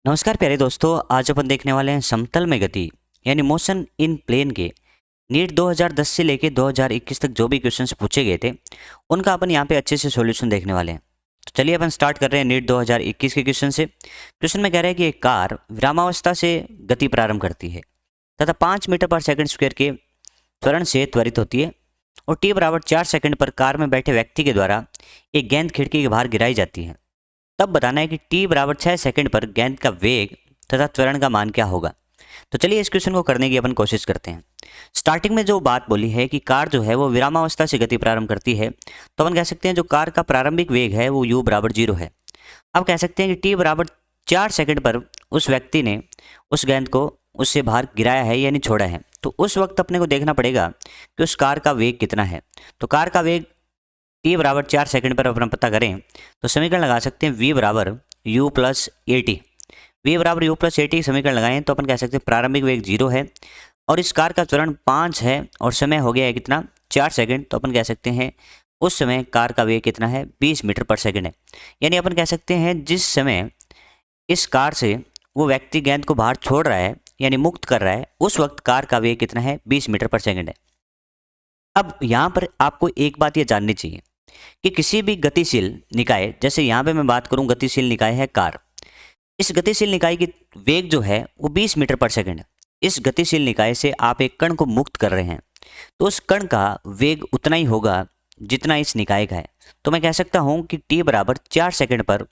नमस्कार प्यारे दोस्तों। आज अपन देखने वाले हैं समतल में गति यानी मोशन इन प्लेन के नीट 2010 से लेके 2021 तक जो भी क्वेश्चंस पूछे गए थे उनका अपन यहाँ पे अच्छे से सॉल्यूशन देखने वाले हैं। तो चलिए अपन स्टार्ट कर रहे हैं नीट 2021 के क्वेश्चन से। क्वेश्चन में कह रहा है कि एक कार विरामावस्था से गति प्रारंभ करती है तथा 5 मीटर पर सेकंड स्क्वायर के त्वरण से त्वरित होती है और टी बराबर 4 सेकंड पर कार में बैठे व्यक्ति के द्वारा एक गेंद खिड़की के बाहर गिराई जाती है। तब बताना है कि t बराबर 6 सेकंड पर गेंद का वेग तथा त्वरण का मान क्या होगा। तो चलिए इस क्वेश्चन को करने की अपन कोशिश करते हैं। स्टार्टिंग में जो बात बोली है कि कार जो है वो विरामावस्था से गति प्रारंभ करती है, तो अपन कह सकते हैं जो कार का प्रारंभिक वेग है वो u बराबर 0 है। अब कह सकते हैं कि t बराबर 4 सेकंड पर उस व्यक्ति ने उस गेंद को उससे बाहर गिराया है यानी छोड़ा है, तो उस वक्त अपने को देखना पड़ेगा कि उस कार का वेग कितना है। तो कार का वेग t बराबर 4 सेकंड पर अपना पता करें तो समीकरण लगा सकते हैं v बराबर u plus a t. V बराबर u प्लस ए टी समीकरण लगाएं तो अपन कह सकते हैं प्रारंभिक वेग 0 है और इस कार का त्वरण 5 है और समय हो गया है कितना 4 सेकंड। तो अपन कह सकते हैं उस समय कार का वेग कितना है 20 मीटर पर सेकंड है। यानी अपन कह सकते हैं जिस समय इस कार से वो व्यक्ति गेंद को बाहर छोड़ रहा है यानी मुक्त कर रहा है उस वक्त कार का वेग कितना है 20 मीटर पर सेकंड है। अब यहाँ पर आपको एक बात ये जाननी चाहिए कि किसी भी गतिशील निकाय, जैसे यहाँ पे मैं बात करूँ गतिशील निकाय है कार, इस गतिशील निकाय की वेग जो है वो 20 मीटर पर सेकंड है। इस गतिशील निकाय से आप एक कण को मुक्त कर रहे हैं तो उस कण का वेग उतना ही होगा जितना इस निकाय का है। तो मैं कह सकता हूं कि t बराबर 4 सेकंड पर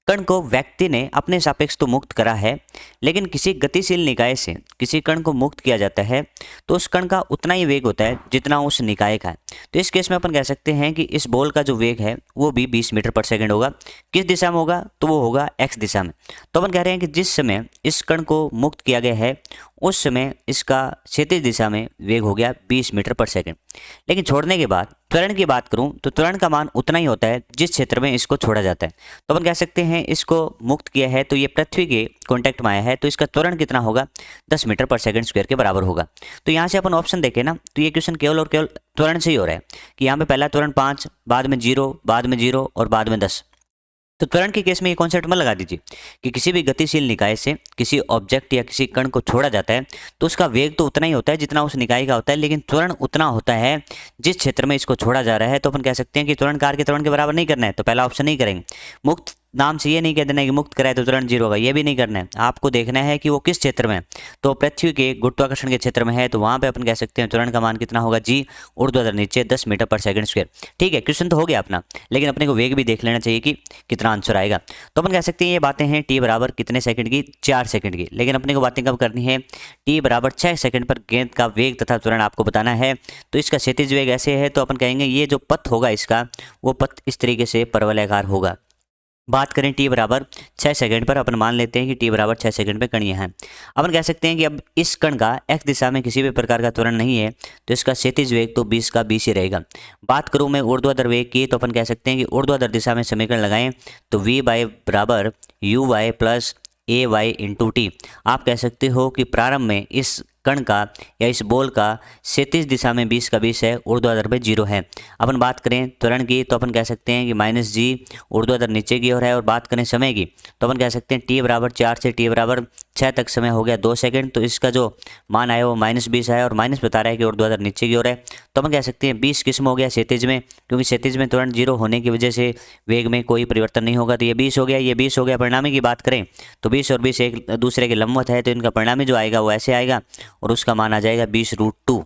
कण को व्यक्ति ने अपने सापेक्ष तो मुक्त करा है, लेकिन किसी गतिशील निकाय से किसी कण को मुक्त किया जाता है तो उस कण का उतना ही वेग होता है जितना उस निकाय का है। तो इस केस में अपन कह सकते हैं कि इस बॉल का जो वेग है वो भी 20 मीटर पर सेकंड होगा। किस दिशा में होगा तो वो होगा x दिशा में। तो अपन कह रहे हैं कि जिस समय इस कण को मुक्त किया गया है उस समय इसका क्षैतिज दिशा में वेग हो गया 20 मीटर पर सेकंड। लेकिन छोड़ने के बाद त्वरण की बात करूं तो त्वरण का मान उतना ही होता है जिस क्षेत्र में इसको छोड़ा जाता है। तो अपन कह सकते हैं इसको मुक्त किया है तो ये पृथ्वी के कांटेक्ट में आया है तो इसका त्वरण कितना होगा 10 मीटर पर सेकंड स्क्वायर के बराबर होगा। तो यहाँ से अपन ऑप्शन देखें ना तो ये क्वेश्चन केवल और केवल त्वरण से ही हो रहा है कि यहाँ पे पहला त्वरण 5, बाद में 0, बाद में 0 और बाद में 10। तो त्वरण के केस में ये कॉन्सेप्ट मत लगा दीजिए कि किसी भी गतिशील निकाय से किसी ऑब्जेक्ट या किसी कण को छोड़ा जाता है तो उसका वेग तो उतना ही होता है जितना उस निकाय का होता है, लेकिन त्वरण उतना होता है जिस क्षेत्र में इसको छोड़ा जा रहा है। तो अपन कह सकते हैं कि त्वरण कार के त्वरण के बराबर नहीं करना है तो पहला ऑप्शन नहीं करेंगे। मुक्त नाम से ये नहीं कह देना है कि मुक्त कराए तो त्वरण 0 होगा, ये भी नहीं करना है। आपको देखना है कि वो किस क्षेत्र में है। तो पृथ्वी के गुरुत्वाकर्षण के क्षेत्र में है तो वहां पे अपन कह सकते हैं त्वरण का मान कितना होगा जी, ऊर्ध्वाधर नीचे 10 मीटर पर सेकंड स्क्वायर। ठीक है, क्वेश्चन तो हो गया अपना, लेकिन अपने को वेग भी देख लेना चाहिए कि कितना आंसर आएगा। तो अपन कह सकते हैं ये बातें हैं टी बराबर कितने सेकंड की 4 सेकंड की, लेकिन अपने को बातें कब करनी है टी बराबर 6 सेकंड पर गेंद का वेग तथा त्वरण आपको बताना है। तो इसका क्षैतिज वेग ऐसे है तो अपन कहेंगे ये जो पथ होगा इसका वो पथ इस तरीके से परवलयाकार होगा। बात करें t बराबर 6 सेकंड पर, अपन मान लेते हैं कि t बराबर 6 सेकंड पे कण है। अपन कह सकते हैं कि अब इस कण का x दिशा में किसी भी प्रकार का त्वरण नहीं है तो इसका क्षैतिज वेग तो 20 का 20 ही रहेगा। बात करूं मैं ऊर्ध्वाधर वेग की तो अपन कह सकते हैं कि ऊर्ध्वाधर दिशा में समीकरण लगाएं तो v बाय बराबर u y plus a y into t. आप कह सकते हो कि प्रारंभ में इस कण का या इस बॉल का क्षैतिज दिशा में 20 का 20 है, ऊर्ध्वाधर पे 0 है। अपन बात करें त्वरण की तो अपन कह सकते हैं कि माइनस जी ऊर्ध्वाधर नीचे की ओर है। और बात करें समय की तो अपन कह सकते हैं टी बराबर 4 से टी बराबर 6 तक समय हो गया 2 सेकंड। तो इसका जो मान आया वो -20 है और माइनस बता रहा है कि ऊर्ध्वाधर नीचे की ओर है। तो अपन कह सकते हैं 20 किस्म हो गया क्षैतिज में, क्योंकि क्षैतिज में त्वरण 0 होने की वजह से वेग में कोई परिवर्तन नहीं होगा। तो ये 20 हो गया, ये 20 हो गया। परिणामी की बात करें तो 20 और 20 एक दूसरे के लंबवत है तो इनका परिणामी जो आएगा वो ऐसे आएगा और उसका मान आ जाएगा 20√2।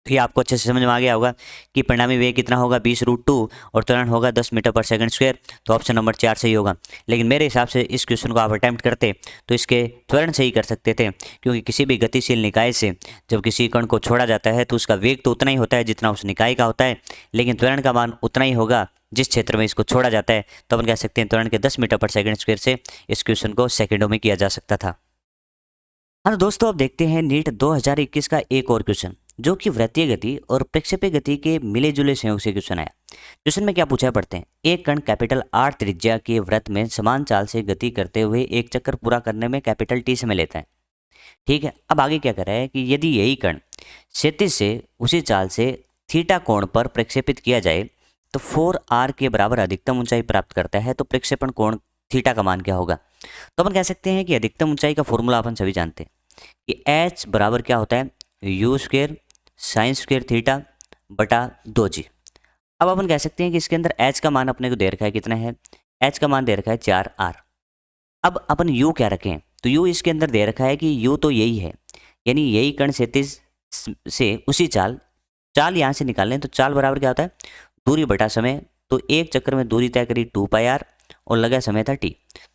तो ये आपको अच्छे से समझ में आ गया होगा कि परिणामी वेग कितना होगा 20√2 और त्वरण होगा 10 मीटर पर सेकंड स्क्वायर। तो ऑप्शन नंबर 4 सही होगा। लेकिन मेरे हिसाब से इस क्वेश्चन को आप अटेम्प्ट करते तो इसके त्वरण से ही कर सकते थे, क्योंकि किसी भी गतिशील निकाय से जब किसी कण को छोड़ा जाता है तो उसका वेग तो उतना ही होता है जितना उस निकाय का होता है, लेकिन त्वरण का मान उतना ही होगा जिस क्षेत्र में इसको छोड़ा जाता है। तो अपन कह सकते हैं त्वरण के 10 मीटर पर सेकंड स्क्वायर से इस क्वेश्चन को सेकंडों में किया जा सकता था। हाँ तो दोस्तों, अब देखते हैं नीट 2021 का एक और क्वेश्चन जो कि वृत्तीय गति और प्रक्षेपीय गति के मिले जुले संयोग से क्वेश्चन आया। क्वेश्चन में क्या पूछा है पढ़ते हैं। एक कण कैपिटल R त्रिज्या के वृत्त में समान चाल से गति करते हुए एक चक्कर पूरा करने में कैपिटल T समय लेता है। ठीक है, अब आगे क्या कर रहा है कि यदि यही कण क्षैतिज से उसी चाल से थीटा कोण पर प्रक्षेपित किया जाए तो 4r के बराबर अधिकतम ऊंचाई प्राप्त करता है, तो प्रक्षेपण कोण थीटा का मान क्या होगा। तो अपन कह सकते हैं कि अधिकतम ऊंचाई का फॉर्मूला अपन सभी जानते हैं कि एच बराबर क्या होता है, you square sine square theta बटा 2g। अब अपन कह सकते हैं कि इसके अंदर एच का मान अपने को दे रखा है, कितना है, एच का मान दे रखा है 4r। अब अपन u क्या रखें, तो u इसके अंदर दे रखा है कि u तो यही है, यानी यही कण क्षैतिज से उसी चाल, चाल यहाँ से निकाल लें तो चाल बराबर क्या होता है, दूरी बटा समय। तो एक चक्कर में दूरी तय करी 2πr और लगा समय था t।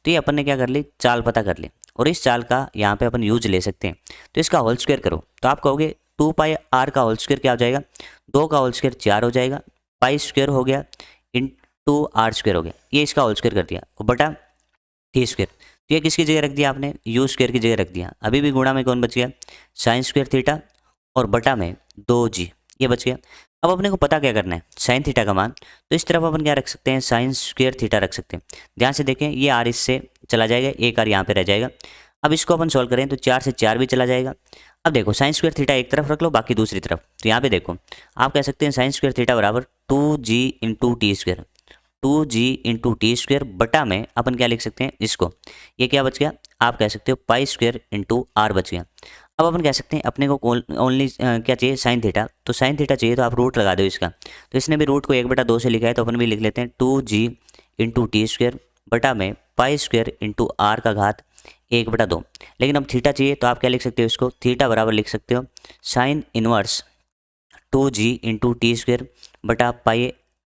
तो ये अपन ने क्या कर ली, चाल पता कर ली और इस चाल का यहाँ पे अपन यूज ले सकते हैं। तो इसका होल स्क्वायर करो तो आप कहोगे 2πr का होल स्क्वायर क्या हो जाएगा, 2 का होल स्क्वायर 4 हो जाएगा, पाई स्क्वायर हो गया इंटू आर स्क्वायर हो गया, ये इसका होल स्क्वायर कर दिया और बटा टी स्क्वायर। तो ये किसकी जगह रख दिया आपने, यू स्क्वायर की जगह रख दिया। अभी भी गुणा में कौन बच गया, साइन स्क्वायर थीटा और बटा में 2g, ये बच गया। अब अपने को पता क्या करना है, साइन थीटा का मान। तो इस तरफ अपन क्या रख सकते हैं, साइन स्क्वायर थीटा रख सकते हैं। ध्यान से देखें, ये आर इससे चला जाएगा, एक आर यहाँ पे रह जाएगा। अब इसको अपन सॉल्व करें तो 4 से 4 भी चला जाएगा। अब देखो साइन स्क्वायर थीटा एक तरफ रख लो, बाकी दूसरी तरफ। तो यहाँ पे देखो आप कह सकते हैं साइन स्क्वायर थीटा बराबर 2g into T square, 2g into T square बटा में अपन क्या लिख सकते हैं इसको, ये क्या बच गया, आप कह सकते हो पाई स्क्वायर इंटू आर बच गया। अब अपन कह सकते हैं अपने को ओनली क्या चाहिए, साइन थीटा। तो साइन थीटा चाहिए तो आप रूट लगा दो इसका। तो इसने भी रूट को 1/2 से लिखा है तो अपन भी लिख लेते हैं 2g इंटू टी स्क्वायर बटा में पाई स्क्वायर इंटू आर का घात 1/2। लेकिन अब थीटा चाहिए तो आप क्या लिख सकते हो इसको, थीटा बराबर लिख सकते हो sign inverse 2g into T square बटा पाई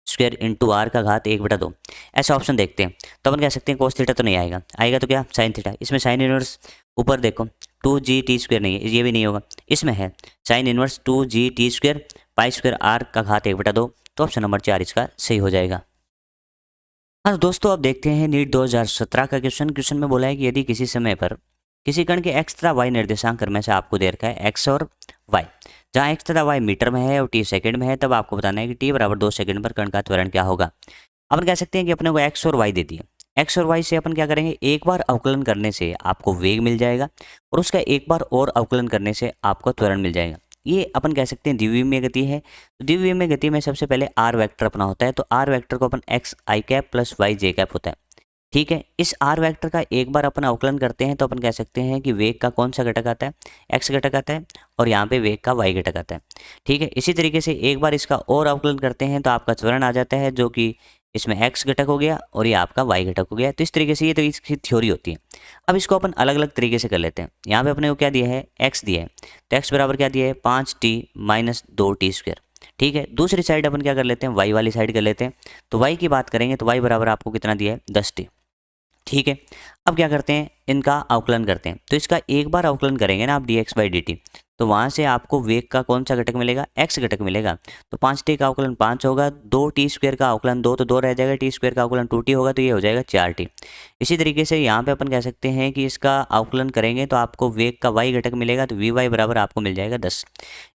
स्क्वायर इंटू आर का घात 1/2। ऐसा ऑप्शन देखते हैं तो अपन कह सकते हैं कोस थीटा तो नहीं आएगा, आएगा तो क्या साइन थीटा। इसमें साइन इनवर्स ऊपर देखो 2g टी स्क्वायर नहीं है, ये भी नहीं होगा, इसमें है sine inverse 2g t square pi square r का घात 1/2। तो ऑप्शन नंबर 4 इसका सही हो जाएगा। हाँ दोस्तों, अब देखते हैं नीट 2017 का क्वेश्चन में बोला है कि यदि किसी समय पर किसी कण के x तथा y निर्देशांक क्रम से आपको दे रखा है x और y, जहाँ x तथा y मीटर में है और t सेकंड में है, तब आपको बताना है कि t बराबर 2 सेकंड पर कण का त्वरण क्या होगा। अपन कह सकते हैं कि अपने को x और y दे दिया, x और y से अपन क्या करेंगे, एक बार अवकलन करने से आपको वेग मिल जाएगा और उसका एक बार और अवकलन करने से आपको त्वरण मिल जाएगा। ये अपन कह सकते हैं द्विविमीय गति है। तो द्विविमीय गति में सबसे पहले आर वेक्टर अपना होता है, तो आर वेक्टर को अपन एक्स आई कैप प्लस वाई जे कैप होता है, ठीक है। इस आर वेक्टर का एक बार अपन अवकलन करते हैं तो अपन कह सकते हैं कि वेग का कौन सा घटक आता है, एक्स घटक आता है और यहाँ पे वेग का वाई घटक आता है, ठीक है। इसी तरीके से एक बार इसका और अवकलन करते हैं तो आपका त्वरण आ जाता है, जो कि इसमें एक्स घटक हो गया और ये आपका वाई घटक हो गया। तो इस तरीके से ये तो इसकी थ्योरी होती है। अब इसको अपन अलग अलग तरीके से कर लेते हैं। यहाँ पे अपने को क्या दिया है, एक्स दिया है, तो एक्स बराबर क्या दिया है 5t माइनस 2t स्क्वायर, ठीक है। दूसरी साइड अपन क्या कर लेते हैं, वाई वाली साइड कर लेते हैं। तो वाई की बात करेंगे तो वाई बराबर आपको कितना दिया है 10t, ठीक है। अब क्या करते हैं, इनका अवकलन करते हैं। तो इसका एक बार अवकलन करेंगे ना आप dx/dt, तो वहाँ से आपको वेग का कौन सा घटक मिलेगा, x घटक मिलेगा। तो 5t का अवकलन 5 होगा, 2t स्क्वायर का अवकलन 2 तो 2 रह जाएगा, t स्क्वायर का अवकलन 2t होगा, तो ये हो जाएगा 4t। इसी तरीके से यहाँ पे अपन कह सकते हैं कि इसका अवकलन करेंगे तो आपको वेग का y घटक मिलेगा, तो vy बराबर आपको मिल जाएगा 10।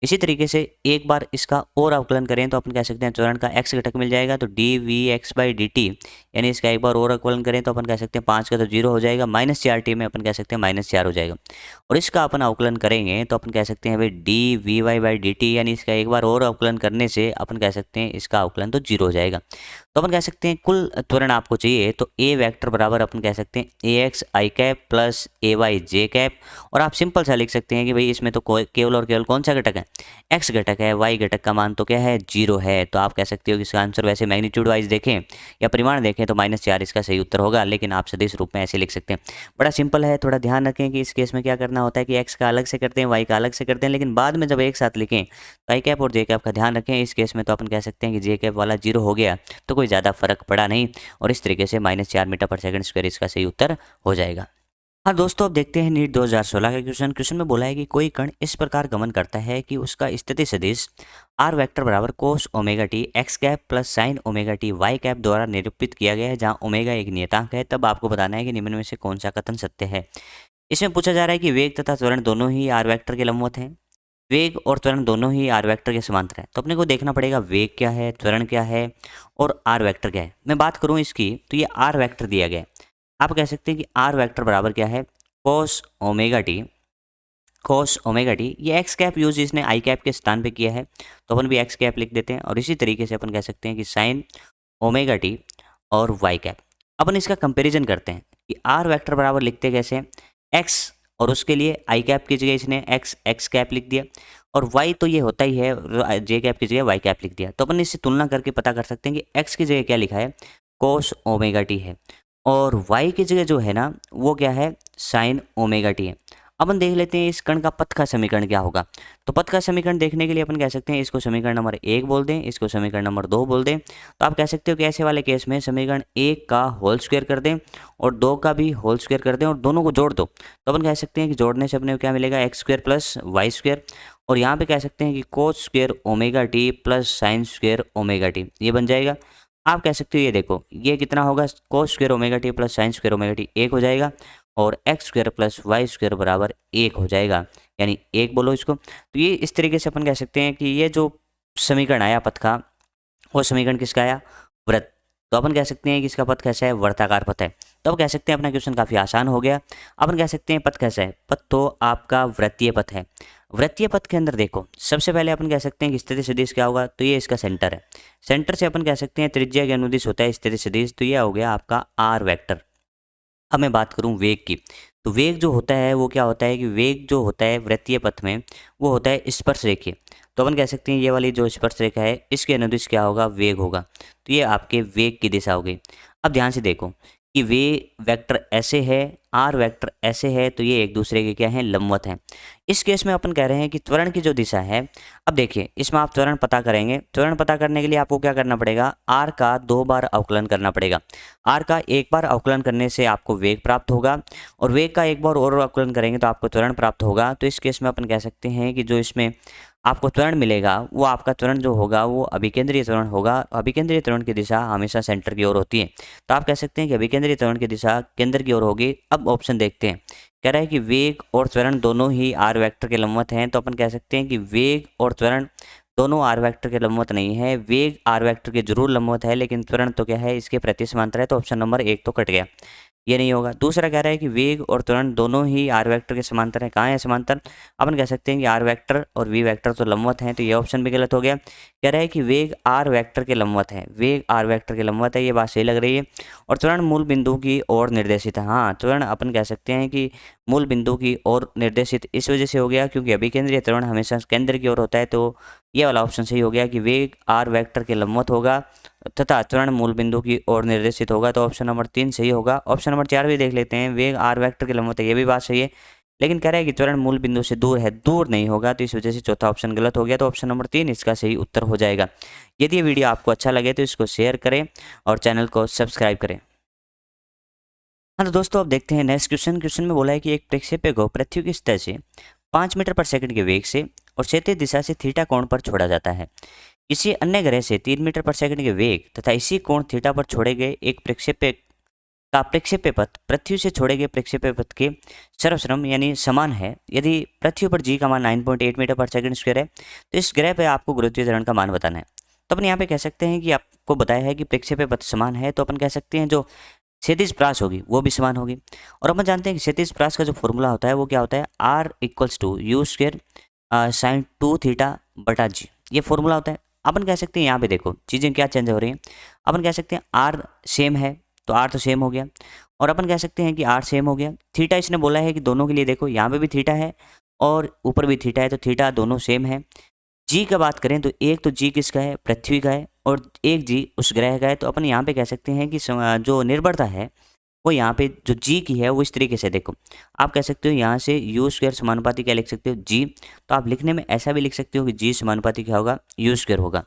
इसी तरीके से एक बार इसका और अवकलन करें तो अपन कह सकते हैं त्वरण का x घटक मिल जाएगा, तो dvx/dt, यानी इसका एक बार और अवकलन करें तो अपन कह सकते हैं 5 का तो 0 हो जाएगा, -4t में अपन कह सकते हैं -4 हो जाएगा। और इसका अपन अवकलन करेंगे तो अपन कह सकते हैं भाई dvy/dt, यानी इसका एक बार और अवकलन करने से अपन कह सकते हैं इसका अवकलन तो 0 हो जाएगा। तो अपन कह सकते हैं कुल त्वरण आपको चाहिए तो a वेक्टर बराबर अपन कह सकते हैं ax आई कैप प्लस ay जे कैप। और आप सिंपल सा लिख सकते हैं कि भाई इसमें तो केवल और केवल कौन सा घटक है, x घटक है, y घटक का मान तो क्या है 0 है। तो आप कह सकते हो कि इसका आंसर वैसे मैग्नीट्यूड वाइज देखें या परिमाण देखें तो -4 इसका सही उत्तर होगा, लेकिन आप सदिश रूप में ऐसे लिख सकते हैं। बड़ा सिंपल है, थोड़ा ध्यान रखें कि इस केस में क्या करना होता है कि x का अलग से करते हैं, y का अलग से करते हैं, लेकिन बाद में जब एक साथ लिखें तो आई कैप और जे कैप का ध्यान रखें। इस केस में तो अपन कह सकते हैं कि जे कैप वाला 0 हो गया तो कोई ज़्यादा फर्क पड़ा नहीं, और इस तरीके से -4 मीटर पर सेकंड स्क्वायर इसका सही उत्तर हो जाएगा। हाँ दोस्तों, अब देखते हैं नीट 2016 का क्वेश्चन में बोला है कि कोई कण इस प्रकार गमन करता है कि उसका स्थिति सदिश आर वेक्टर बराबर cos omega t x cap plus sine omega t y cap द्वारा निरूपित किया गया है, जहाँ ओमेगा एक नियतांक है। तब आपको बताना है कि निम्न में से कौन सा कथन सत्य है। इसमें पूछा जा रहा है कि वेग तथा त्वरण दोनों ही आर वेक्टर के लंबवत हैं, वेग और त्वरण दोनों ही आर वेक्टर के समांतर है। तो अपने को देखना पड़ेगा वेग क्या है, त्वरण क्या है और आर वेक्टर क्या है। मैं बात करूं इसकी तो ये आर वेक्टर दिया गया है। आप कह सकते हैं कि आर वेक्टर बराबर क्या है, कोस ओमेगा टी, कोस ओमेगा टी। ये एक्स कैप यूज इसने आई कैप के स्थान पे किया है तो अपन भी एक्स कैप लिख देते हैं। और इसी तरीके से अपन कह सकते हैं कि साइन ओमेगा टी और वाई कैप। अपन इसका कंपैरिजन करते हैं कि आर वेक्टर बराबर लिखते कैसे हैं, एक्स और उसके लिए आई कैप की जगह इसने एक्स कैप लिख दिया, और वाई तो ये होता ही है, जे कैप की जगह वाई कैप लिख दिया। तो अपन इससे तुलना करके पता कर सकते हैं कि एक्स की जगह क्या लिखा है, कोस ओमेगा टी है, और वाई की जगह जो है ना वो क्या है, साइन ओमेगा टी है। अपन देख लेते हैं इस कण का पथ का समीकरण क्या होगा। तो पथ का समीकरण देखने के लिए अपन कह सकते हैं इसको समीकरण नंबर 1 बोल दें, इसको समीकरण नंबर 2 बोल दें। तो आप कह सकते हो कि ऐसे वाले केस में समीकरण 1 का होल स्क्वायर कर दें और 2 का भी होल स्क्वायर कर दें और दोनों को जोड़ दो। तो अपन कह सकते हैं कि जोड़ने से अपने को क्या मिलेगा, x square plus y square, और यहाँ पे कह सकते हैं कि cos square omega t plus sine square omega t, ये बन जाएगा। आप कह सकते हो ये देखो ये कितना होगा, cos square omega t plus sine square omega t 1 हो जाएगा, और x square plus y square बराबर 1 हो जाएगा, यानी 1 बोलो इसको। तो ये इस तरीके से अपन कह सकते हैं कि ये जो समीकरण आया पथ का, वो समीकरण किसका आया, वृत्त। तो अपन कह सकते हैं कि इसका पथ कैसा है, वर्ताकार पथ है। तो अब कह सकते हैं अपना क्वेश्चन काफ़ी आसान हो गया। अपन कह सकते हैं पथ कैसा है, पथ तो आपका वृत्तीय पथ है। वृत्तीय पथ के अंदर देखो सबसे पहले अपन कह सकते हैं कि स्थिति सदिश क्या होगा, तो ये इसका सेंटर है। सेंटर से अपन कह सकते हैं त्रिज्या के अनुदिश होता है स्थिति सदिश, तो ये हो गया आपका आर वेक्टर। अब मैं बात करूं वेग की, तो वेग जो होता है वो क्या होता है कि वेग जो होता है वृत्तीय पथ में वो होता है स्पर्श रेखीय। तो अपन कह सकते हैं ये वाली जो स्पर्श रेखा है इसके अनुदिश क्या होगा, वेग होगा। तो ये आपके वेग की दिशा हो गई। अब ध्यान से देखो कि वे वेक्टर ऐसे है, आर वेक्टर ऐसे है, तो ये एक दूसरे के क्या हैं, लंबवत हैं। इस केस में अपन कह रहे हैं कि त्वरण की जो दिशा है, अब देखिए इसमें आप त्वरण पता करेंगे। त्वरण पता करने के लिए आपको क्या करना पड़ेगा, आर का 2 बार अवकलन करना पड़ेगा। आर का 1 बार अवकलन करने से आपको वेग प्राप्त होगा, और वेग का 1 बार और अवकलन करेंगे तो आपको त्वरण प्राप्त होगा। तो इस केस में अपन कह सकते हैं कि जो इसमें आपको त्वरण मिलेगा वो आपका त्वरण जो होगा वो अभिकेंद्रीय त्वरण होगा। अभिकेंद्रीय त्वरण की दिशा हमेशा सेंटर की ओर होती है, तो आप कह सकते हैं कि अभिकेंद्रीय त्वरण की दिशा केंद्र की ओर होगी। अब ऑप्शन देखते हैं, कह रहा है कि वेग और त्वरण दोनों ही आर वेक्टर के लंबवत हैं। तो अपन कह सकते हैं कि वेग और त्वरण दोनों आर वेक्टर के लंबवत नहीं है। वेग आर वेक्टर के जरूर लंबवत है, लेकिन त्वरण तो क्या है, इसके प्रति समांतर है। तो ऑप्शन नंबर 1 तो कट गया, ये नहीं होगा। दूसरा कह रहा है कि वेग और त्वरण दोनों ही आर वेक्टर के समांतर हैं। कहाँ है समांतर, अपन कह सकते हैं कि आर वेक्टर और वी वेक्टर तो लंबवत हैं, तो ये ऑप्शन भी गलत हो गया। कह रहा है कि वेग आर वेक्टर के लंबवत है, वेग आर वेक्टर के लंबवत है, ये बात सही लग रही है। और त्वरण मूल बिंदु की ओर निर्देशित है। हाँ, त्वरण अपन कह सकते हैं कि मूल बिंदु की ओर निर्देशित इस वजह से हो गया क्योंकि अभिकेंद्रीय त्वरण हमेशा केंद्र की ओर होता है। तो ये वाला ऑप्शन सही हो गया कि वेग आर वेक्टर के लंबवत होगा तथा त्वरण मूल बिंदु की ओर निर्देशित होगा। तो ऑप्शन नंबर 3 सही होगा। ऑप्शन नंबर 4 भी देख लेते हैं, वेग आर वेक्टर के लंबवत है, ये भी बात सही है, लेकिन कह रहा है कि त्वरण मूल बिंदु से दूर है, दूर नहीं होगा, तो इस वजह से चौथा ऑप्शन गलत हो गया। तो ऑप्शन नंबर 3 इसका सही उत्तर हो जाएगा। यदि ये वीडियो आपको अच्छा लगे तो इसको शेयर करें और चैनल को सब्सक्राइब करें। हाँ तो दोस्तों अब देखते हैं नेक्स्ट क्वेश्चन। क्वेश्चन में बोला है कि एक प्रक्षेप्य को पृथ्वी की सतह से 5 मीटर पर सेकंड के वेग से और क्षैतिज दिशा से थीटा कोण पर छोड़ा जाता है। किसी अन्य ग्रह से 3 मीटर पर सेकंड के वेग तथा इसी कोण थीटा पर छोड़े गए एक प्रक्षेप्य का प्रक्षेप्य पथ पृथ्वी से छोड़े गए प्रक्षेप्य पथ के सर्वश्रम यानी समान है। यदि पृथ्वी पर जी का मान 9.8 मीटर पर सेकंड स्क्वायर है तो इस ग्रह पर आपको गुरुत्वीय त्वरण का मान बताना है। तो अपन यहाँ पे कह सकते हैं कि आपको बताया है कि प्रक्षेप्य पथ समान है, तो अपन कह सकते हैं जो क्षैतिज प्रास होगी वो भी समान होगी। और अपन जानते हैं कि क्षैतिज प्रास का जो फॉर्मूला होता है वो क्या होता है, r equals to u square sine 2 theta बटा जी, ये फॉर्मूला होता है। अपन कह सकते हैं यहाँ पे देखो चीज़ें क्या चेंज हो रही हैं। अपन कह सकते हैं आर सेम है तो आर तो सेम हो गया, और अपन कह सकते हैं कि आर सेम हो गया। थीटा इसने बोला है कि दोनों के लिए देखो यहाँ पे भी थीटा है और ऊपर भी थीटा है, तो थीटा दोनों सेम है। जी का बात करें तो एक तो जी किसका है, पृथ्वी का है, और एक जी उस ग्रह का है। तो अपन यहाँ पे कह सकते हैं कि जो निर्भरता है वो यहाँ पे जो जी की है वो इस तरीके से देखो, आप कह सकते हो यहाँ से यू स्क्वायर समानुपाती क्या लिख सकते हो, जी। तो आप लिखने में ऐसा भी लिख सकते हो कि जी समानुपाती क्या होगा, यू स्क्वायर होगा।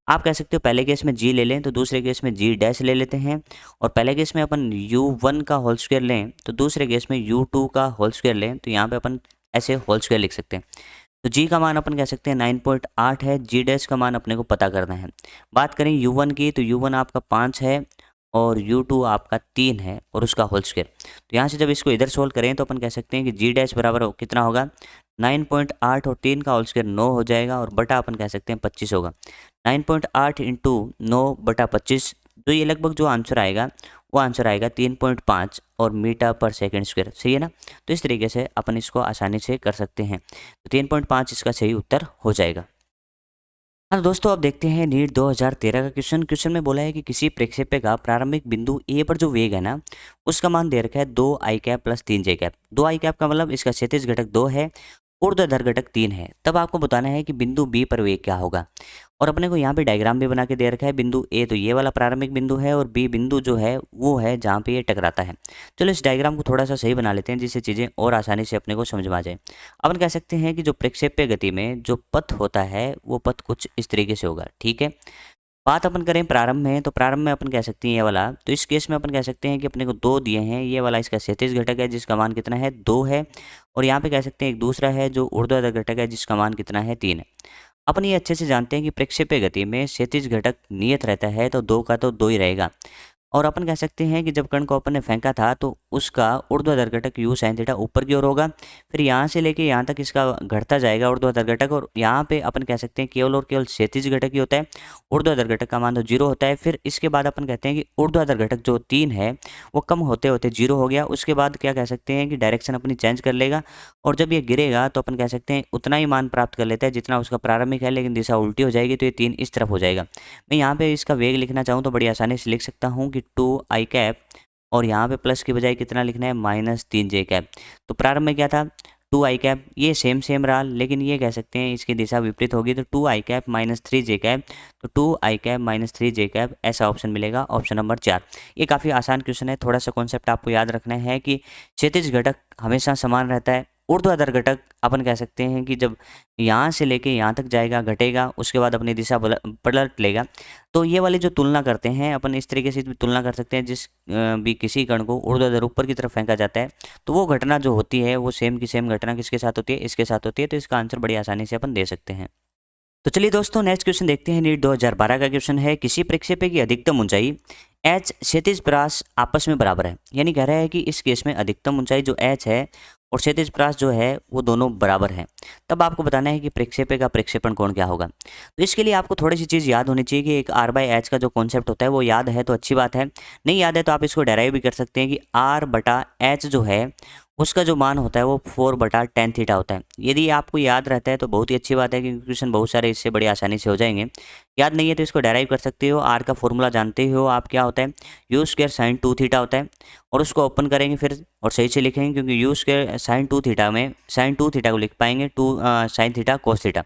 आप कह सकते हो पहले केस में जी ले लें तो दूसरे केस में जी डैश ले लेते हैं, और पहले केस में अपन u1 का होल स्क्वायर लें तो दूसरे केस में u2 का होल स्क्वायर लें, तो यहाँ पे अपन ऐसे होल स्क्वायर लिख सकते हैं। तो जी का मान अपन कह सकते हैं 9.8 है, जी डैश का मान अपने को पता करना है। बात करें u1 की तो u1 आपका 5 है और u2 आपका 3 है और उसका होल स्क्वायर। तो यहाँ से जब इसको इधर सोल्व करें तो अपन कह सकते हैं कि जी डैश बराबर कितना होगा, 9.8 और 3 का होल स्क्वायर 9 हो जाएगा, और बटा अपन कह सकते हैं 25 होगा। 9.8 इंटू 9 बटा 25, तो ये लगभग जो आंसर आएगा वो आंसर आएगा 3.5 और मीटर पर सेकंड स्क्वायर, सही है ना। तो इस तरीके से अपन इसको आसानी से कर सकते हैं। तो 3.5 इसका सही उत्तर हो जाएगा। हाँ तो दोस्तों, अब देखते हैं नीट 2013 का क्वेश्चन। क्वेश्चन में बोला है कि किसी प्रक्षेप्य का प्रारंभिक बिंदु ए पर जो वेग है ना, उसका मान दे रखा है 2 i cap plus 3 j cap. 2 i cap का मतलब इसका क्षैतिज घटक 2 है, ऊर्ध्वाधर घटक 3 है। तब आपको बताना है कि बिंदु बी पर वेग क्या होगा। और अपने को यहाँ पे डायग्राम भी बना के दे रखा है। बिंदु ए तो ये वाला प्रारंभिक बिंदु है, और बी बिंदु जो है वो है जहाँ पे ये टकराता है। चलो इस डायग्राम को थोड़ा सा सही बना लेते हैं, जिससे चीज़ें और आसानी से अपने को समझ में आ जाए। अपन कह सकते हैं कि जो प्रक्षेप्य गति में जो पथ होता है वो पथ कुछ इस तरीके से होगा, ठीक है। बात अपन करें प्रारंभ में, तो प्रारंभ में अपन कह सकते हैं ये वाला, तो इस केस में अपन कह सकते हैं कि अपने को 2 दिए हैं। ये वाला इसका क्षैतिज घटक है जिसका मान कितना है 2 है, और यहाँ पे कह सकते हैं एक दूसरा है जो ऊर्ध्वाधर घटक है जिसका मान कितना है 3 है। अपन ये अच्छे से जानते हैं कि प्रक्षेप्य गति में क्षैतिज घटक नियत रहता है, तो 2 का तो 2 ही रहेगा। और अपन कह सकते हैं कि जब कण को अपन ने फेंका था तो उसका ऊर्ध्वाधर घटक u sin थीटा ऊपर की ओर होगा। फिर यहाँ से लेके यहाँ तक इसका घटता जाएगा ऊर्ध्वाधर घटक, और यहाँ पे अपन कह सकते हैं केवल और केवल क्षैतिज घटक ही होता है। ऊर्ध्वाधर घटक का मान तो 0 होता है। फिर इसके बाद अपन कहते हैं कि ऊर्ध्वाधर घटक जो 3 है वो कम होते होते 0 हो गया। उसके बाद क्या कह सकते हैं कि डायरेक्शन अपनी चेंज कर लेगा, और जब ये गिरेगा तो अपन कह सकते हैं उतना ही मान प्राप्त कर लेता है जितना उसका प्रारंभिक है, लेकिन दिशा उल्टी हो जाएगी तो ये 3 इस तरफ हो जाएगा। मैं यहाँ पे इसका वेग लिखना चाहूँ तो बड़ी आसानी से लिख सकता हूँ कि 2 i कैप, और यहाँ पे प्लस की बजाय कितना लिखना है -3 j कैप। तो प्रारंभ में क्या था 2 i कैप, ये सेम सेम रहा, लेकिन ये कह सकते हैं इसकी दिशा विपरीत होगी, तो 2 i कैप -3 j कैप। तो 2 i कैप -3 j कैप, ऐसा ऑप्शन मिलेगा, ऑप्शन नंबर 4। ये काफ़ी आसान क्वेश्चन है। थोड़ा सा कॉन्सेप्ट आपको याद रखना है कि क्षैतिज घटक हमेशा समान रहता है। ऊर्ध्वाधर घटक अपन कह सकते हैं कि जब यहाँ से लेके यहाँ तक जाएगा, घटेगा, उसके बाद अपनी दिशा पलट लेगा। तो ये वाली जो तुलना करते हैं अपन, इस तरीके से भी तुलना कर सकते हैं। जिस भी किसी कण को ऊर्ध्वाधर ऊपर की तरफ फेंका जाता है तो वो घटना जो होती है वो सेम की सेम घटना किसके साथ होती है, इसके साथ होती है। तो इसका आंसर बड़ी आसानी से अपन दे सकते हैं। तो चलिए दोस्तों, नेक्स्ट क्वेश्चन देखते हैं। नीट 2012 का क्वेश्चन है, किसी प्रक्षेप्य की अधिकतम ऊंचाई h क्षैतिज परास आपस में बराबर है। यानी कह रहा है कि इस केस में अधिकतम ऊंचाई जो h है और क्षैतिज परास जो है वो दोनों बराबर हैं। तब आपको बताना है कि प्रक्षेप्य का प्रक्षेपण कोण क्या होगा। तो इसके लिए आपको थोड़ी सी चीज़ याद होनी चाहिए कि एक r/h का जो कॉन्सेप्ट होता है वो याद है तो अच्छी बात है, नहीं याद है तो आप इसको डेराइव भी कर सकते हैं कि r/h जो है उसका जो मान होता है वो 4/tan थीटा होता है। यदि आपको याद रहता है तो बहुत ही अच्छी बात है, क्योंकि क्वेश्चन बहुत सारे इससे बड़ी आसानी से हो जाएंगे। याद नहीं है तो इसको डेराइव कर सकते हो। आर का फॉर्मूला जानते हो आप, क्या होता है u² sin2 थीटा होता है। और उसको ओपन करेंगे फिर और सही से लिखेंगे, क्योंकि u² sin2 थीटा में sin2 थीटा को लिख पाएंगे 2 sin थीटा cos थीटा।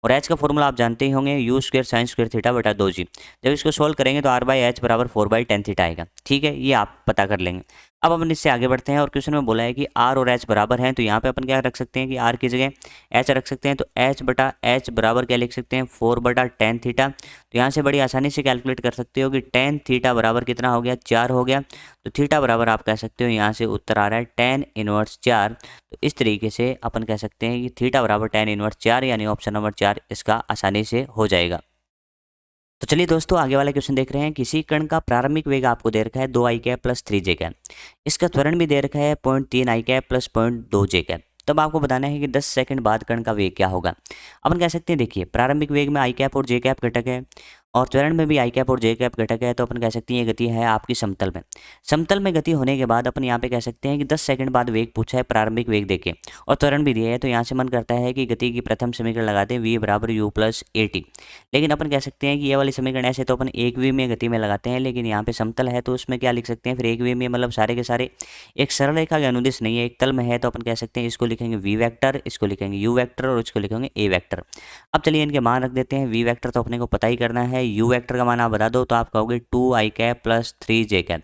और h का फॉर्मूला आप जानते ही होंगे u² sin² थीटा बटा 2g। जब इसको सोल्व करेंगे तो r/h बराबर 4/tan थीटा आएगा। ठीक है, ये आप पता कर लेंगे। अब अपन इससे आगे बढ़ते हैं, और क्वेश्चन में बोला है कि r और h बराबर हैं, तो यहाँ पे अपन क्या रख सकते हैं कि r की जगह h रख सकते हैं। तो h/h बराबर क्या लिख सकते हैं 4/tan थीटा। तो यहाँ से बड़ी आसानी से कैलकुलेट कर सकते हो कि tan थीटा बराबर कितना हो गया 4 हो गया। तो थीटा बराबर आप कह सकते हो यहाँ से उत्तर आ रहा है tan इनवर्स 4। तो इस तरीके से अपन कह सकते हैं कि थीटा बराबर tan इनवर्स 4, यानी ऑप्शन नंबर 4 इसका आसानी से हो जाएगा। तो चलिए दोस्तों, आगे वाला क्वेश्चन देख रहे हैं। किसी कण का प्रारंभिक वेग आपको दे रखा है 2 i cap plus 3 j cap. इसका त्वरण भी दे रखा है 0.3 i cap plus 0.2 j cap. तब आपको बताना है कि 10 सेकंड बाद कण का वेग क्या होगा। अपन कह सकते हैं, देखिए प्रारंभिक वेग में i कैप और j कैप घटक है, और त्वरण में भी i कैप और j कैप घटक है। तो अपन कह सकते हैं ये गति है आपकी समतल में। समतल में गति होने के बाद अपन यहाँ पे कह सकते हैं कि 10 सेकंड बाद वेग पूछा है, प्रारंभिक वेग देके और त्वरण भी दिया है। तो यहाँ से मन करता है कि गति की प्रथम समीकरण लगाते हैं v बराबर u प्लस at। लेकिन अपन कह सकते हैं कि ये वाली समीकरण ऐसे तो अपन एक वी में गति में लगाते हैं, लेकिन यहाँ पे समतल है तो उसमें क्या लिख सकते हैं फिर एक वी में, मतलब सारे के सारे एक सरल रेखा के अनुदिश नहीं है, एक तल में है। तो अपन कह सकते हैं इसको लिखेंगे वी वेक्टर, इसको लिखेंगे यू वेक्टर और इसको लिखेंगे ए वेक्टर। अब चलिए इनके मान रख देते हैं। वी वेक्टर तो अपने को पता ही करना है, यू वेक्टर का मान आप बता दो तो आप कहोगे 2 i cap plus 3 j cap.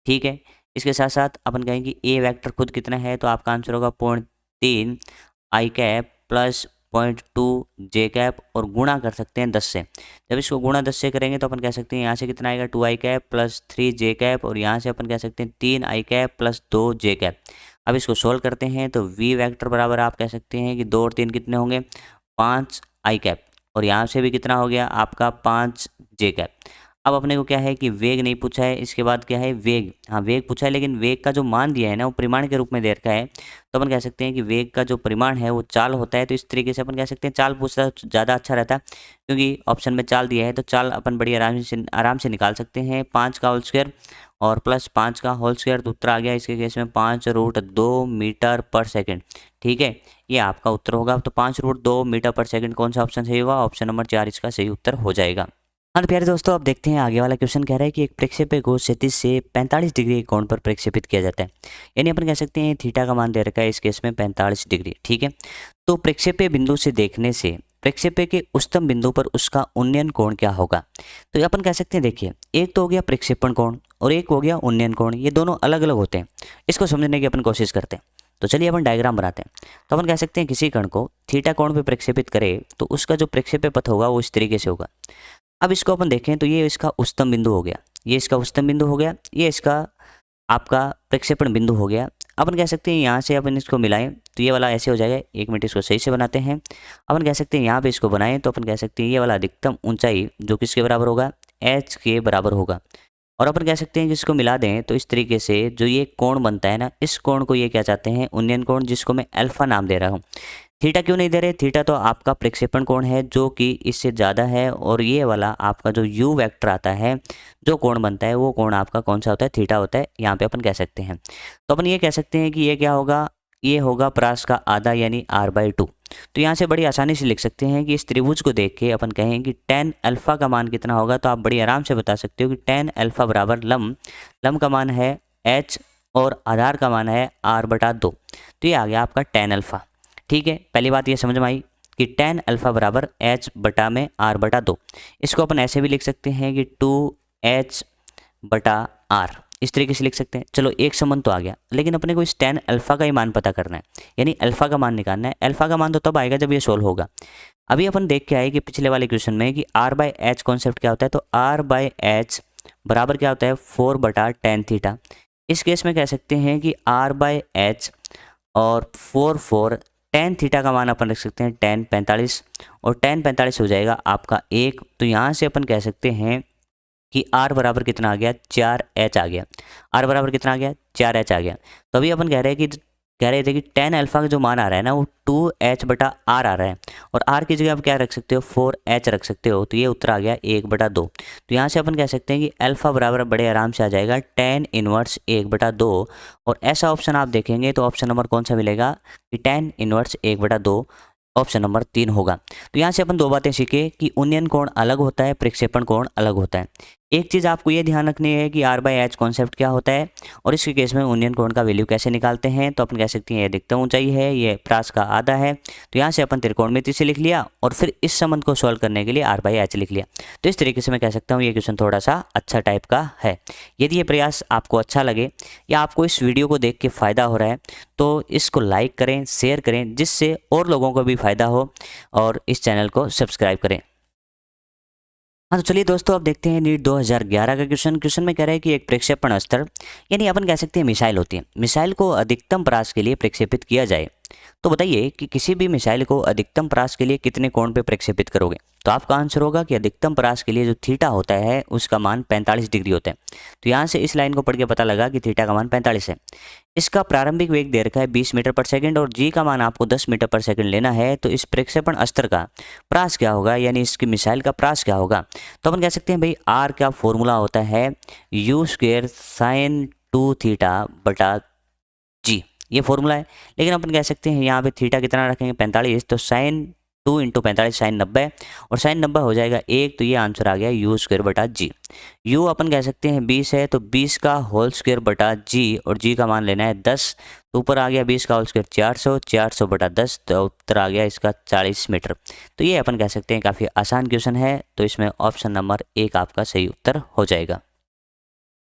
ठीक है, इसके साथ साथ अपन कहेंगे ए वेक्टर खुद कितना है, तो आपका आंसर होगा 0.3 i cap plus 0.2 j cap, और गुणा कर सकते हैं 10 से। जब इसको गुणा 10 से करेंगे तो अपन कह सकते हैं यहाँ से कितना आएगा 2 i cap plus 3 j cap, और यहाँ से अपन कह सकते हैं 3 i cap plus 2 j cap. अब इसको सोल्व करते हैं तो वी वेक्टर बराबर आप कह सकते हैं कि 2 और 3 कितने होंगे 5 i कैप, और यहाँ से भी कितना हो गया आपका 5 j कैप। अब अपने को क्या है कि वेग नहीं पूछा है, इसके बाद क्या है वेग, हाँ वेग पूछा है, लेकिन वेग का जो मान दिया है ना वो परिमाण के रूप में दे रखा है। तो अपन कह सकते हैं कि वेग का जो परिमाण है वो चाल होता है। तो इस तरीके से अपन कह सकते हैं चाल पूछता ज़्यादा अच्छा रहता, क्योंकि ऑप्शन में चाल दिया है तो चाल अपन बड़ी आराम से निकाल सकते हैं। 5 का होल स्क्वायर और प्लस 5 का होल स्क्वायर, तो उत्तर आ गया इसके केस में 5√2 मीटर/सेकंड। ठीक है, ये आपका उत्तर होगा। तो 5√2 मीटर/सेकंड कौन सा ऑप्शन सही होगा? ऑप्शन नंबर 4 इसका सही उत्तर हो जाएगा। हाँ तो प्यारे दोस्तों, अब देखते हैं आगे वाला क्वेश्चन कह रहा है कि एक प्रक्षेपण को 37 से 45 डिग्री के कोण पर प्रक्षेपित किया जाता है। यानी अपन कह सकते हैं थीटा का मान दे रखा है इस केस में 45 डिग्री। ठीक है, तो प्रक्षेप्य बिंदु से देखने से प्रक्षेप्य के उच्चतम बिंदु पर उसका उन्नयन कोण क्या होगा? तो अपन कह सकते हैं, देखिए एक तो हो गया प्रक्षेपण कोण और एक हो गया उन्नयन कोण, ये दोनों अलग अलग होते हैं। इसको समझने की अपन कोशिश करते हैं। तो चलिए अपन डायग्राम बनाते हैं। तो अपन कह सकते हैं किसी कण को थीटा कोण पे प्रक्षेपित करें तो उसका जो प्रक्षेप्य पथ होगा वो इस तरीके से होगा। अब इसको अपन देखें तो ये इसका उच्चतम बिंदु हो गया, ये इसका उच्चतम बिंदु हो गया, ये इसका आपका प्रक्षेपण बिंदु हो गया। अपन कह सकते हैं यहाँ से अपन इसको मिलाएं तो ये वाला ऐसे हो जाएगा। एक मिनट इसको सही से बनाते हैं। अपन कह सकते हैं यहाँ पे इसको बनाएं तो अपन कह सकते हैं ये वाला अधिकतम ऊंचाई जो किसके बराबर होगा? h के बराबर होगा। और अपन कह सकते हैं जिसको मिला दें तो इस तरीके से जो ये कोण बनता है ना, इस कोण को ये क्या चाहते हैं? उन्नयन कोण, जिसको मैं अल्फा नाम दे रहा हूँ। थीटा क्यों नहीं दे रहे? थीटा तो आपका प्रक्षेपण कोण है जो कि इससे ज़्यादा है, और ये वाला आपका जो यू वेक्टर आता है जो कोण बनता है वो कोण आपका कौन सा होता है? थीटा होता है। यहाँ पे अपन कह सकते हैं, तो अपन ये कह सकते हैं कि ये क्या होगा? ये होगा प्रास का आधा यानी r/2। तो यहाँ से बड़ी आसानी से लिख सकते हैं कि इस त्रिभुज को देख के अपन कहें कि tan अल्फा का मान कितना होगा, तो आप बड़ी आराम से बता सकते हो कि tan अल्फा बराबर लम का मान है h और आधार का मान है r/2। तो ये आ गया आपका tan अल्फा। ठीक है, पहली बात ये समझ में आई कि tan अल्फा बराबर h/r/2। इसको अपन ऐसे भी लिख सकते हैं कि 2h/r, इस तरीके से लिख सकते हैं। चलो एक संबंध तो आ गया, लेकिन अपने को इस tan अल्फा का ही मान पता करना है, यानी अल्फा का मान निकालना है। अल्फा का मान तो तब आएगा जब ये सोल्व होगा। अभी अपन देख के आए कि पिछले वाले क्वेश्चन में कि r/h कॉन्सेप्ट क्या होता है, तो r/h बराबर क्या होता है? 4/tan theta. इस केस में कह सकते हैं कि r/h और 4 tan थीटा का मान अपन रख सकते हैं tan 45, और tan 45 हो जाएगा आपका 1। तो यहाँ से अपन कह सकते हैं कि r बराबर कितना आ गया? 4h आ गया। r बराबर कितना आ गया? 4h आ गया। तो अभी अपन कह रहे थे कि tan अल्फा का जो मान आ रहा है ना वो 2h/r आ रहा है, और r की जगह आप क्या रख सकते हो? 4h रख सकते हो। तो ये उत्तर आ गया 1/2। तो यहाँ से अपन कह सकते हैं कि अल्फा बराबर बड़े आराम से आ जाएगा tan इनवर्स 1/2। और ऐसा ऑप्शन आप देखेंगे तो ऑप्शन नंबर कौन सा मिलेगा? कि tan इनवर्स 1/2 ऑप्शन नंबर 3 होगा। तो यहाँ से अपन दो बातें सीखे कि उन्नयन कोण अलग होता है, प्रक्षेपण कोण अलग होता है। एक चीज़ आपको ये ध्यान रखनी है कि r/h कॉन्सेप्ट क्या होता है, और इसके केस में उन्नयन कोण का वैल्यू कैसे निकालते हैं। तो अपन कह सकते हैं ये अधिकतम ऊंचाई है, ये प्रास का आधा है। तो यहाँ से अपन त्रिकोणमिति से लिख लिया, और फिर इस संबंध को सॉल्व करने के लिए r/h लिख लिया। तो इस तरीके से मैं कह सकता हूँ ये क्वेश्चन थोड़ा सा अच्छा टाइप का है। यदि ये प्रयास आपको अच्छा लगे या आपको इस वीडियो को देख के फ़ायदा हो रहा है तो इसको लाइक करें, शेयर करें, जिससे और लोगों को भी फ़ायदा हो, और इस चैनल को सब्सक्राइब करें। हाँ तो चलिए दोस्तों, अब देखते हैं नीट 2011 का क्वेश्चन में कह रहा है कि एक प्रक्षेपण अस्त्र, यानी अपन कह सकते हैं मिसाइल होती है, मिसाइल को अधिकतम प्रयास के लिए प्रक्षेपित किया जाए। तो बताइए कि किसी भी मिसाइल को अधिकतम प्रयास के लिए कितने कोण पे प्रक्षेपित करोगे? तो आपका आंसर होगा कि अधिकतम प्रयास के लिए जो थीटा होता है उसका मान 45 डिग्री होता है। तो यहाँ से इस लाइन को पढ़ के पता लगा कि थीटा का मान 45 है। इसका प्रारंभिक वेग दे रखा है 20 मीटर पर सेकंड, और जी का मान आपको 10 मीटर पर सेकंड लेना है। तो इस प्रक्षेपण अस्त्र का प्रयास क्या होगा, यानी इसकी मिसाइल का प्रयास क्या होगा? तो अपन कह सकते हैं भाई आर का फॉर्मूला होता है u² sin 2θ/g, ये फॉर्मूला है। लेकिन अपन कह सकते हैं यहाँ पे थीटा कितना रखेंगे? 45। तो sin 2 × 45 sin 90, और sin 90 हो जाएगा 1। तो ये आंसर आ गया u²/g। u अपन कह सकते हैं 20 है, तो 20 का होल स्क्वायर/g, और g का मान लेना है 10। तो ऊपर आ गया 20 का होल स्क्वायर 400, 400/10, तो उत्तर आ गया इसका 40 मीटर। तो ये अपन कह सकते हैं काफ़ी आसान क्वेश्चन है, तो इसमें ऑप्शन नंबर 1 आपका सही उत्तर हो जाएगा।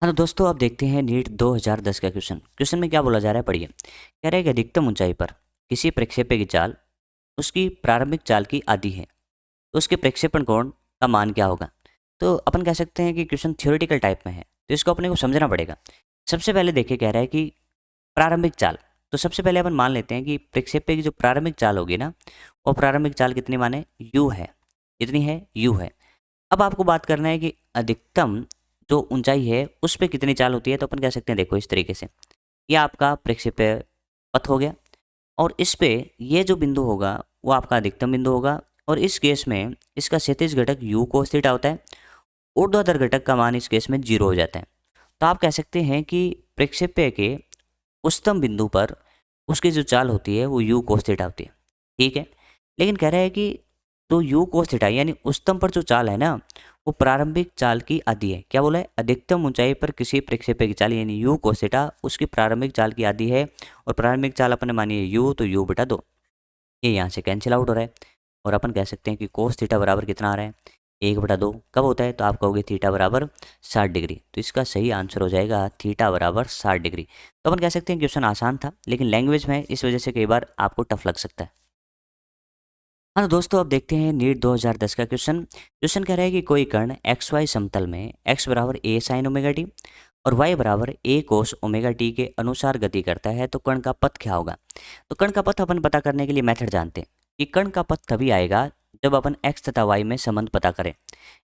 हाँ तो दोस्तों, अब देखते हैं नीट 2010 का क्वेश्चन में क्या बोला जा रहा है, पढ़िए। कह रहा है कि अधिकतम ऊंचाई पर किसी प्रक्षेप्य की चाल उसकी प्रारंभिक चाल की आधी है, तो उसके प्रक्षेपण कोण का मान क्या होगा? तो अपन कह सकते हैं कि क्वेश्चन थ्योरेटिकल टाइप में है, तो इसको अपने को समझना पड़ेगा। सबसे पहले देखिए, कह रहा है कि प्रारंभिक चाल, तो सबसे पहले अपन मान लेते हैं कि प्रक्षेप्य की जो प्रारंभिक चाल होगी ना, वो प्रारंभिक चाल कितनी माने? u है। कितनी है? u है। अब आपको बात करना है कि अधिकतम जो ऊंचाई है उस पर कितनी चाल होती है। तो अपन कह सकते हैं, देखो इस तरीके से, ये आपका प्रक्षेप्य पथ हो गया, और इस पे ये जो बिंदु होगा वो आपका अधिकतम बिंदु होगा, और इस केस में इसका क्षैतिज घटक u cos थीटा होता है, ऊर्ध्वाधर घटक का मान इस केस में 0 हो जाता है। तो आप कह सकते हैं कि प्रक्षेप्य के उच्चतम बिंदु पर उसकी जो चाल होती है वो यू कोस थीटा होती है, ठीक है। लेकिन कह रहा है कि तो यू कोस थीटा यानी उच्चतम पर जो चाल है ना वो प्रारंभिक चाल की आधी है। क्या बोला है? अधिकतम ऊंचाई पर किसी प्रक्षेप्य की चाल यानी यू कोस थीटा उसकी प्रारंभिक चाल की आधी है, और प्रारंभिक चाल अपन ने मानी है यू, तो यू बटा 2 ये यहाँ से कैंसिल आउट हो रहा है। और अपन कह सकते हैं कि कोस थीटा बराबर कितना आ रहा है? 1/2 कब होता है? तो आप कहोगे थीटा बराबर 60 डिग्री, तो इसका सही आंसर हो जाएगा थीटा बराबर 60 डिग्री। तो अपन कह सकते हैं क्वेश्चन आसान था, लेकिन लैंग्वेज में इस वजह से कई बार आपको टफ लग सकता है। हाँ तो दोस्तों, अब देखते हैं नीट 2010 का क्वेश्चन। क्वेश्चन कह रहा है कि कोई कर्ण एक्स वाई समतल में x बराबर a साइन ओमेगा टी और y बराबर a कोस ओमेगा टी के अनुसार गति करता है, तो कर्ण का पथ क्या होगा? तो कर्ण का पथ अपन पता करने के लिए मेथड जानते हैं कि कर्ण का पथ तभी आएगा जब अपन x तथा y में संबंध पता करें।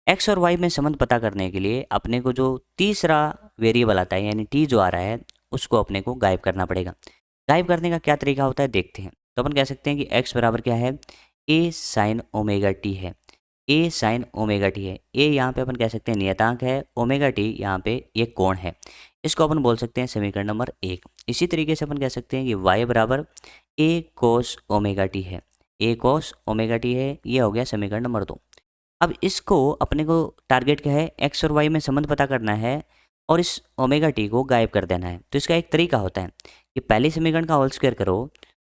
x और y में संबंध पता करने के लिए अपने को जो तीसरा वेरिएबल आता है यानी t जो आ रहा है उसको अपने को गायब करना पड़ेगा। गायब करने का क्या तरीका होता है देखते हैं। तो अपन कह सकते हैं कि x बराबर क्या है? ए साइन ओमेगा टी है। ए साइन ओमेगा टी है। ए यहाँ पे अपन कह सकते हैं नियतांक है, ओमेगा टी यहाँ पे ये कोण है। इसको अपन बोल सकते हैं समीकरण नंबर 1। इसी तरीके से अपन कह सकते हैं कि y बराबर ए कोस ओमेगा टी है। ए कोस ओमेगा टी है, ये हो गया समीकरण नंबर 2। अब इसको अपने को टारगेट क्या है? एक्स और वाई में संबंध पता करना है और इस ओमेगा टी को गायब कर देना है। तो इसका एक तरीका होता है कि पहले समीकरण का होल स्क्वायर करो,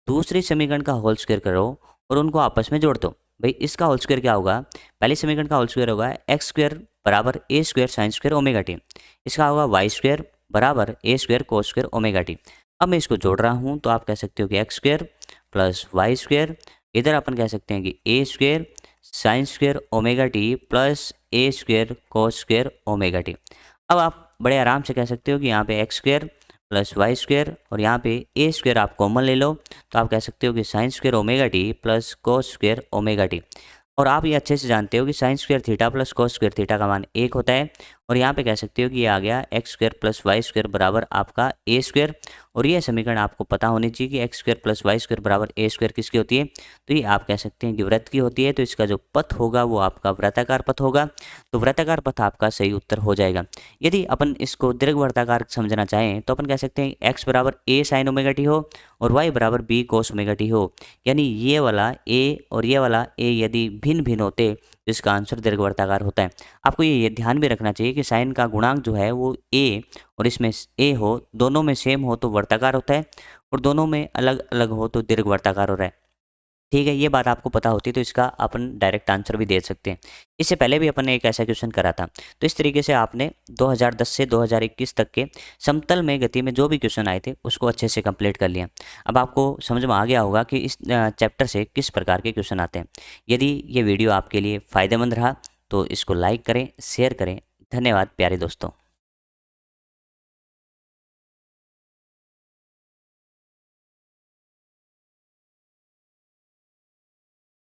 दूसरे समीकरण का होल स्क्वायर करो और उनको आपस में जोड़ दो। भाई इसका होल स्क्वायर क्या होगा? पहले समीकरण का होल स्क्वायर होगा एक्स स्क्वायर बराबर a square sine square omega t. इसका होगा वाई स्क्वायर बराबर a square cos square omega t. अब मैं इसको जोड़ रहा हूँ तो आप कह सकते हो कि x square plus y square, इधर अपन कह सकते हैं कि a square sine square omega t plus a square cos square omega t. अब आप बड़े आराम से कह सकते हो कि यहाँ पे x square plus y square और यहाँ पे ए स्क्वायर आप कॉमन ले लो, तो आप कह सकते हो कि sign square omega t plus cos square omega T. और आप ये अच्छे से जानते हो कि sine square theta plus cos square theta का मान 1 होता है। और यहाँ पे कह सकते हो कि ये आ गया x square plus y square बराबर आपका ए स्क्वायर। और ये समीकरण आपको पता होनी चाहिए कि x square plus y square बराबर ए स्क्वायर किसकी होती है? तो ये आप कह सकते हैं कि वृत्त की होती है। तो इसका जो पथ होगा वो आपका वृत्ताकार पथ होगा। तो वृत्ताकार पथ आपका सही उत्तर हो जाएगा। यदि अपन इसको दीर्घवृत्ताकार समझना चाहें तो अपन कह सकते हैं एक्स बराबर ए साइन ओमेगा टी हो और वाई बराबर बी कोस ओमेगा टी हो, यानी ये वाला ए और ये वाला ए यदि भिन्न भिन्न होते तो इसका आंसर दीर्घवृत्ताकार होता है। आपको ये ध्यान भी रखना चाहिए कि साइन का गुणांक जो है वो ए और इसमें ए हो, दोनों में सेम हो तो वर्ताकार होता है और दोनों में अलग अलग हो तो दीर्घवृत्ताकार हो रहा है। ठीक है, ये बात आपको पता होती तो इसका अपन डायरेक्ट आंसर भी दे सकते हैं। इससे पहले भी अपन ने एक ऐसा क्वेश्चन करा था। तो इस तरीके से आपने 2010 से 2021 तक के समतल में गति में जो भी क्वेश्चन आए थे उसको अच्छे से कंप्लीट कर लिया। अब आपको समझ में आ गया होगा कि इस चैप्टर से किस प्रकार के क्वेश्चन आते हैं। यदि ये वीडियो आपके लिए फ़ायदेमंद रहा तो इसको लाइक करें, शेयर करें। धन्यवाद प्यारे दोस्तों।